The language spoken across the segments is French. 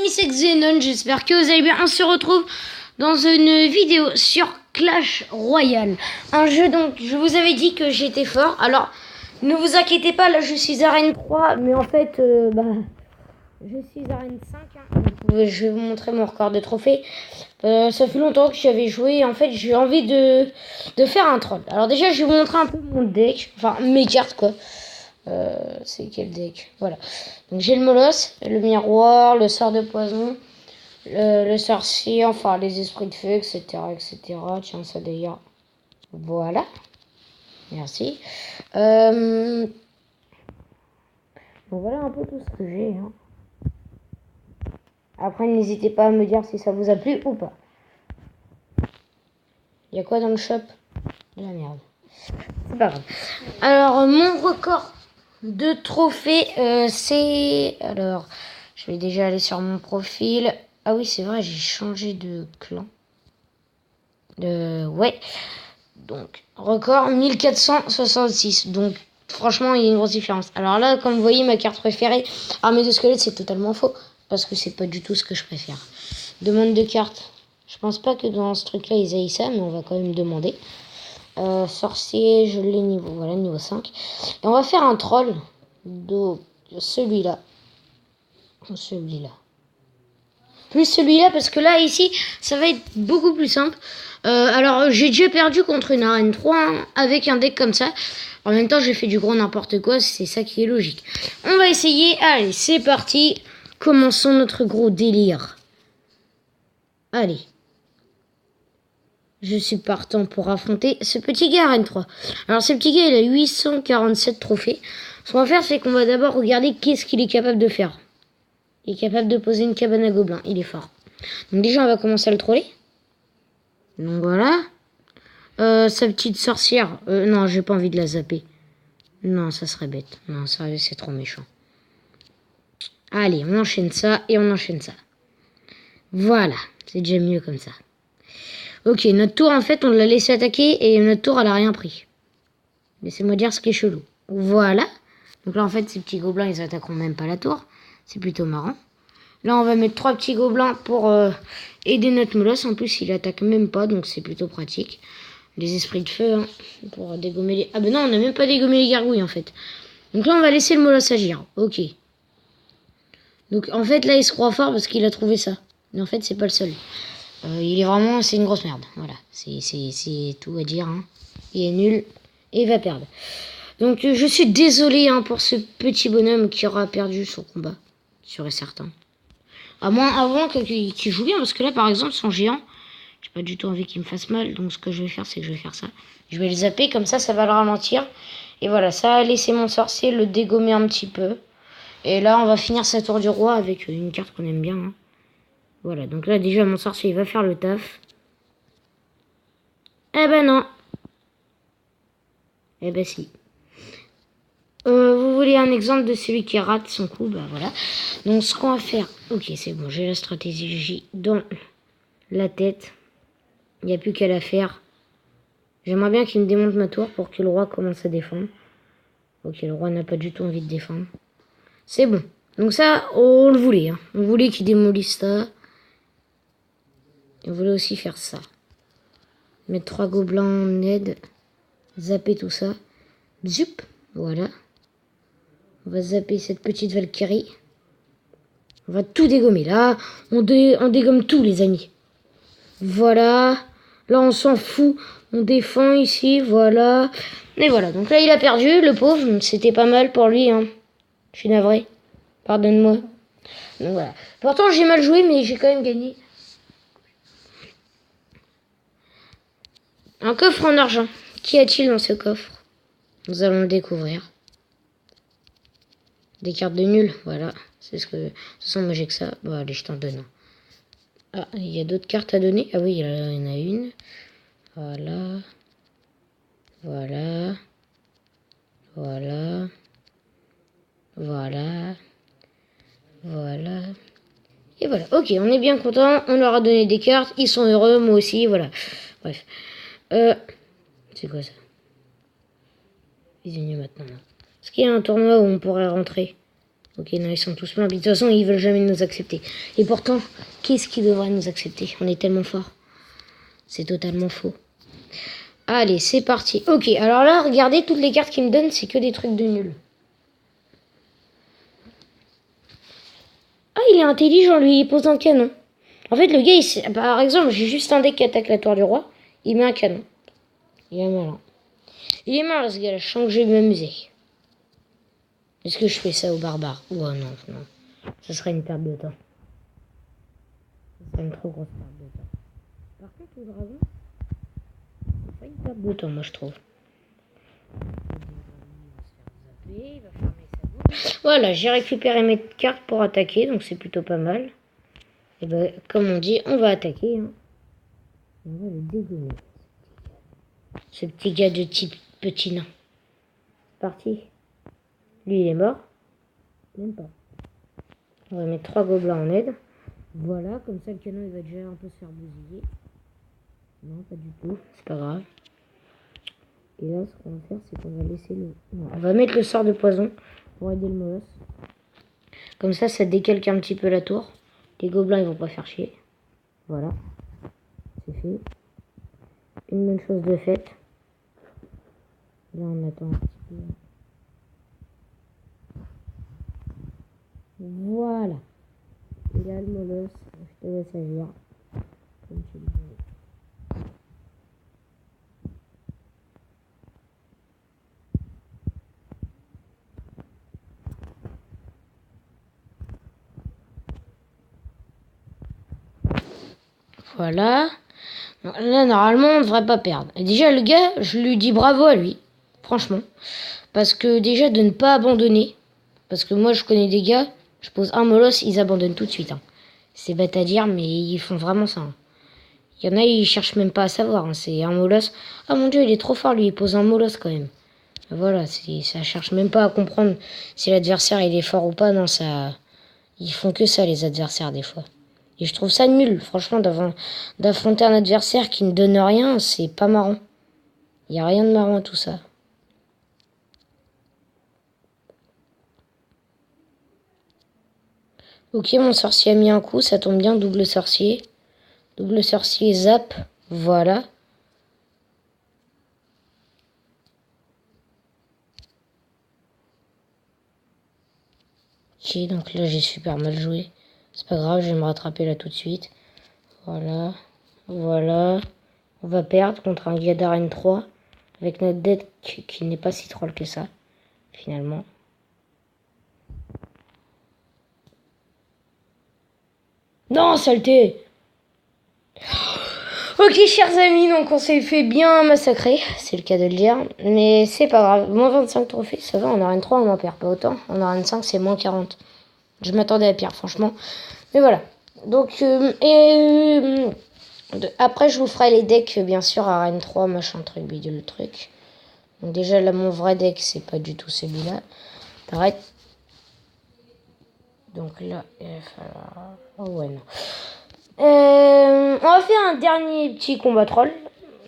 amis, c'est Xenon, j'espère que vous allez bien. On se retrouve dans une vidéo sur Clash Royale. Un jeu, donc, je vous avais dit que j'étais fort. Alors, ne vous inquiétez pas, là je suis arène 3, mais en fait, je suis arène 5. Je vais vous montrer mon record de trophées. Ça fait longtemps que j'y avais joué et en fait, j'ai envie de faire un troll. Alors déjà, je vais vous montrer un peu mon deck, enfin mes cartes quoi. C'est quel deck? Voilà. Donc j'ai le molosse, le miroir, le sort de poison, le sorcier, enfin les esprits de feu, etc. etc. Tiens, ça d'ailleurs. Voilà. Merci. Donc voilà un peu tout ce que j'ai. Hein. Après, n'hésitez pas à me dire si ça vous a plu ou pas. Il y a quoi dans le shop? De la merde. C'est pas grave. Alors, mon record de trophées, c'est... Alors, je vais déjà aller sur mon profil. Ah oui, c'est vrai, j'ai changé de clan. Ouais. Donc, record 1466. Donc, franchement, il y a une grosse différence. Alors là, comme vous voyez, ma carte préférée, armée de squelettes, c'est totalement faux. Parce que c'est pas du tout ce que je préfère. Demande de carte. Je pense pas que dans ce truc-là, ils aient ça, mais on va quand même demander. Sorcier, je l'ai niveau 5. Et on va faire un troll de celui-là. Celui-là. Plus celui-là, parce que là, ici, ça va être beaucoup plus simple. Alors, j'ai déjà perdu contre une arène 3 hein, avec un deck comme ça. En même temps, j'ai fait du gros n'importe quoi, c'est ça qui est logique. On va essayer. Allez, c'est parti. Commençons notre gros délire. Allez. Je suis partant pour affronter ce petit gars arène 3. Alors, ce petit gars, il a 847 trophées. Ce qu'on va faire, c'est qu'on va d'abord regarder qu'est-ce qu'il est capable de faire. Il est capable de poser une cabane à gobelins. Il est fort. Donc déjà, on va commencer à le troller. Donc voilà. Sa petite sorcière. Non, j'ai pas envie de la zapper. Non, ça serait bête. Non, sérieux, c'est trop méchant. Allez, on enchaîne ça et on enchaîne ça. Voilà. C'est déjà mieux comme ça. Ok, notre tour, en fait, on l'a laissé attaquer et notre tour, elle a rien pris. Laissez-moi dire ce qui est chelou. Voilà. Donc là, en fait, ces petits gobelins, ils attaqueront même pas la tour. C'est plutôt marrant. Là, on va mettre 3 petits gobelins pour aider notre molosse. En plus, il attaque même pas, donc c'est plutôt pratique. Les esprits de feu, hein, pour dégommer les... Ah ben non, on n'a même pas dégommé les gargouilles, en fait. Donc là, on va laisser le molosse agir. Ok. Donc, en fait, là, il se croit fort parce qu'il a trouvé ça. Mais en fait, c'est pas le seul. Il est vraiment... C'est une grosse merde. Voilà. C'est tout à dire. Hein. Il est nul et il va perdre. Donc, je suis désolé hein, pour ce petit bonhomme qui aura perdu son combat. Sûr et certain. Avant qu'il joue bien, parce que là, par exemple, son géant, j'ai pas du tout envie qu'il me fasse mal. Donc, ce que je vais faire, c'est que je vais faire ça. Je vais le zapper, comme ça va le ralentir. Et voilà, ça a laissé mon sorcier le dégommer un petit peu. Et là, on va finir sa tour du roi avec une carte qu'on aime bien. Hein. Voilà, donc là, déjà, mon sorcier, il va faire le taf. Eh ben non. Eh ben si. Vous voulez un exemple de celui qui rate son coup? Bah voilà. Donc ce qu'on va faire... Ok, c'est bon, j'ai la stratégie dans la tête. Il n'y a plus qu'à la faire. J'aimerais bien qu'il me démonte ma tour pour que le roi commence à défendre. Ok, le roi n'a pas du tout envie de défendre. C'est bon. Donc ça, on le voulait. Hein. On voulait qu'il démolisse ça. On voulait aussi faire ça. Mettre 3 gobelins en aide. Zapper tout ça. Zup. Voilà. On va zapper cette petite Valkyrie. On va tout dégommer. Là, on dégomme tout, les amis. Voilà. Là, on s'en fout. On défend ici. Voilà. Et voilà. Donc là, il a perdu, le pauvre. C'était pas mal pour lui. Hein. Je suis navré. Pardonne-moi. Donc voilà. Pourtant, j'ai mal joué, mais j'ai quand même gagné. Un coffre en argent. Qu'y a-t-il dans ce coffre? Nous allons le découvrir. Des cartes de nul, voilà. C'est ce que... De toute façon, moi j'ai que ça. Bon, allez, je t'en donne. Ah, il y a d'autres cartes à donner? Ah oui, il y en a une. Voilà. Voilà. Voilà. Voilà. Voilà. Et voilà. Ok, on est bien content. On leur a donné des cartes. Ils sont heureux, moi aussi, voilà. Bref. C'est quoi ça? Ils sont maintenant. Est-ce qu'il y a un tournoi où on pourrait rentrer? Ok, non, ils sont tous morts. De toute façon, ils veulent jamais nous accepter. Et pourtant, qu'est-ce qui devrait nous accepter? On est tellement fort. C'est totalement faux. Allez, c'est parti. Ok, alors là, regardez, toutes les cartes qu'ils me donnent, c'est que des trucs de nul. Ah, il est intelligent, lui, il pose un canon. En fait, le gars, par exemple, j'ai juste un deck qui attaque la tour du roi. Il met un canon. Il est malin. Il est malin, ce gars-là. Je sens que je vais m'amuser. Est-ce que je fais ça aux barbares? Oh non, non. Ça serait une perte de temps. Ça serait une trop grosse perte de temps. Par contre, au dragon, c'est pas une perte de temps, moi, je trouve. Il va fermer sa bouche. Voilà, j'ai récupéré mes cartes pour attaquer, donc c'est plutôt pas mal. Et ben, comme on dit, on va attaquer. Hein. On va le dégommer. Ce petit gars de type petit nain. Parti. Lui, il est mort. Même pas. On va mettre 3 gobelins en aide. Voilà, comme ça le canon il va déjà un peu se faire bousiller. Non, pas du tout, c'est pas grave. Et là, ce qu'on va faire, c'est qu'on va laisser le... Non, on va mettre le sort de poison pour aider le molosse. Comme ça décalque un petit peu la tour. Les gobelins, ils vont pas faire chier. Voilà, c'est fait. Une bonne chose de faite. Là, on attend un petit peu. Voilà. Et là, le molosse, je te laisse agir. Comme tu le veux. Voilà. Là, normalement, on ne devrait pas perdre. Et déjà, le gars, je lui dis bravo à lui. Franchement. Parce que déjà, de ne pas abandonner. Parce que moi, je connais des gars, je pose un molosse, ils abandonnent tout de suite. Hein. C'est bête à dire, mais ils font vraiment ça. Hein. Il y en a, ils cherchent même pas à savoir. Hein. C'est un molosse. Ah mon dieu, il est trop fort, lui, il pose un molosse quand même. Voilà, ça cherche même pas à comprendre si l'adversaire il est fort ou pas. Non, ça, ils font que ça, les adversaires, des fois. Et je trouve ça nul, franchement, d'affronter un adversaire qui ne donne rien, c'est pas marrant. Il y a rien de marrant à tout ça. Ok, mon sorcier a mis un coup, ça tombe bien, double sorcier. Double sorcier zap, voilà. Ok, donc là j'ai super mal joué. C'est pas grave, je vais me rattraper là tout de suite. Voilà, voilà. On va perdre contre un gars d'arène 3 avec notre deck qui n'est pas si troll que ça, finalement. Non, saleté! Ok, chers amis, donc on s'est fait bien massacrer, c'est le cas de le dire. Mais c'est pas grave, moins 25 trophées, ça va, en arène 3 on en perd pas autant. En arène 5 c'est moins 40. Je m'attendais à pire, franchement. Mais voilà. Donc, après, je vous ferai les decks, bien sûr, Arène 3, machin, truc, bidule, truc. Donc, déjà, là, mon vrai deck, c'est pas du tout celui-là. T'arrêtes. Donc, là, il va falloir... Oh, ouais, non. On va faire un dernier petit combat troll,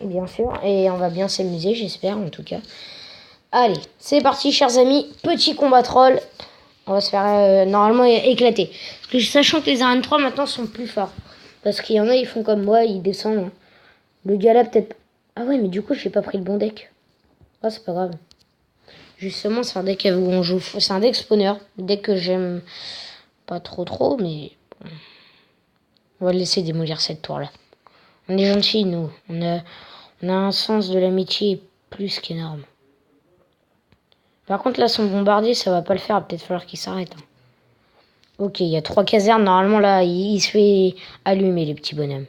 bien sûr. Et on va bien s'amuser, j'espère, en tout cas. Allez, c'est parti, chers amis. Petit combat troll. On va se faire normalement éclater. Parce que sachant que les arènes 3 maintenant sont plus forts. Parce qu'il y en a, ils font comme moi, ils descendent. Hein. Le gars là, peut-être. Ah ouais, mais du coup, j'ai pas pris le bon deck. Ah, c'est pas grave. Justement, c'est un deck où on joue. C'est un deck spawner. Un deck que j'aime pas trop, mais. On va le laisser démolir cette tour-là. On est gentils, nous. On a un sens de l'amitié plus qu'énorme. Par contre, là, son bombardier, ça va pas le faire. Il va peut-être falloir qu'il s'arrête. Hein. Ok, il y a 3 casernes. Normalement, là, il se fait allumer, les petits bonhommes.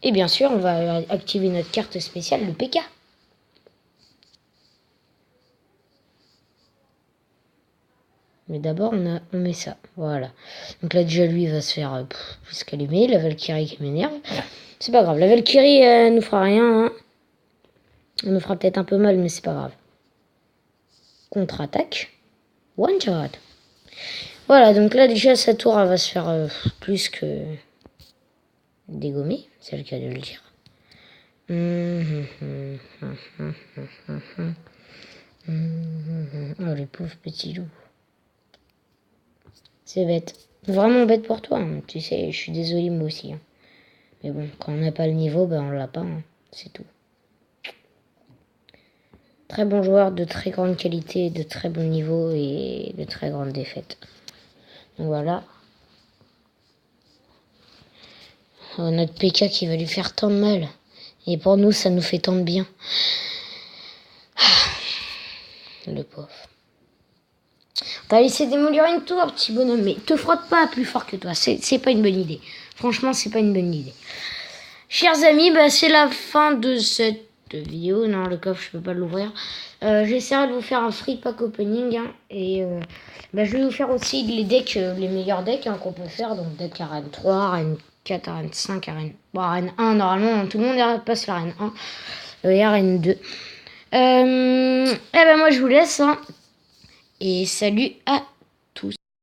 Et bien sûr, on va activer notre carte spéciale, le PK. Mais d'abord, on met ça. Voilà. Donc là, déjà, lui, il va se faire plus qu'allumer. La Valkyrie qui m'énerve. C'est pas grave. La Valkyrie, elle nous fera rien. Hein. Elle nous fera peut-être un peu mal, mais c'est pas grave. Contre-attaque. One shot. Voilà, donc là, déjà, sa tour, elle va se faire plus que dégommer. C'est le cas de le dire. Oh, les pauvres petits loups. C'est bête. Vraiment bête pour toi. Hein. Tu sais, je suis désolé moi aussi. Hein. Mais bon, quand on n'a pas le niveau, ben on l'a pas. Hein. C'est tout. Très bon joueur, de très grande qualité, de très bon niveau et de très grandes défaites. Donc voilà. Oh, notre PK qui va lui faire tant de mal. Et pour nous, ça nous fait tant de bien. Le pauvre. T'as laissé démolir une tour, petit bonhomme, mais te frotte pas plus fort que toi. C'est pas une bonne idée. Franchement, c'est pas une bonne idée. Chers amis, bah, c'est la fin de cette vidéo. Non, le coffre, je peux pas l'ouvrir. J'essaierai de vous faire un free pack opening. Hein, et bah, je vais vous faire aussi les decks, les meilleurs decks hein, qu'on peut faire. Donc, deck arène 3, arène 4, arène 5, arène... Bon, arène 1, normalement, tout le monde passe l'arène 1. Et arène 2. Et ben moi, je vous laisse. Hein, et salut à